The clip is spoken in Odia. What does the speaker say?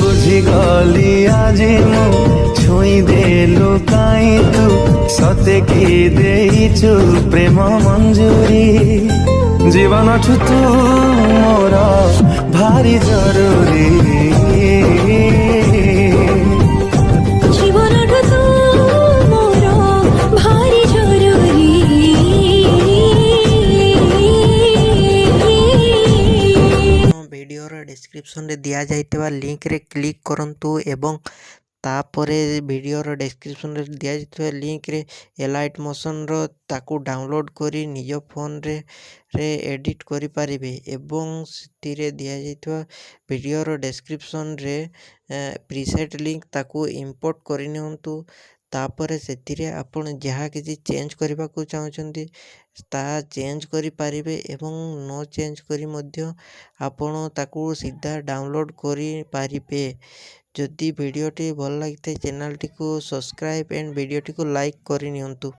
ବୁଝିଗଲି ଆଜି ମୁଁ ଛୁଇଁ ଦେଲୁ କାଇଁ ତୁ ସତେ କି ଦେଇଛୁ ପ୍ରେମ ମଞ୍ଜୁରୀ ଜୀବନଠୁ ତୁ ମୋର ଭାରି ଜରୁରୀ ଜୀବନଠୁ ତୁ ମୋର ଭାରି ଜରୁରୀ। ভিডিওর ডেসক্রিপশনে দিଆଯାଇଥିବା লিঙ্কରେ କ୍ଲିକ୍ କରନ୍ତୁ ଏବଂ ତାପରେ ଭିଡ଼ିଓର ଡେସ୍କ୍ରିପସନ୍ରେ ଦିଆଯାଇଥିବା ଲିଙ୍କରେ ଏଲାଇଟ୍ ମୋସନ୍ର ତାକୁ ଡାଉନଲୋଡ଼୍ କରି ନିଜ ଫୋନ୍ରେ ଏଡ଼ିଟ୍ କରିପାରିବେ ଏବଂ ସେଥିରେ ଦିଆଯାଇଥିବା ଭିଡ଼ିଓର ଡେସ୍କ୍ରିପସନ୍ରେ ପ୍ରିସେଟ୍ ଲିଙ୍କ୍ ତାକୁ ଇମ୍ପୋର୍ଟ କରିନିଅନ୍ତୁ। ତାପରେ ସେଥିରେ ଆପଣ ଯାହା କିଛି ଚେଞ୍ଜ କରିବାକୁ ଚାହୁଁଛନ୍ତି ତାହା ଚେଞ୍ଜ କରିପାରିବେ ଏବଂ ନ ଚେଞ୍ଜ କରି ମଧ୍ୟ ଆପଣ ତାକୁ ସିଧା ଡାଉନଲୋଡ଼୍ କରିପାରିବେ। ଯଦି ଭିଡ଼ିଓଟି ଭଲ ଲାଗିଥାଏ ଚ୍ୟାନେଲଟିକୁ ସବସ୍କ୍ରାଇବ୍ ଏଣ୍ଡ ଭିଡ଼ିଓଟିକୁ ଲାଇକ୍ କରିନିଅନ୍ତୁ।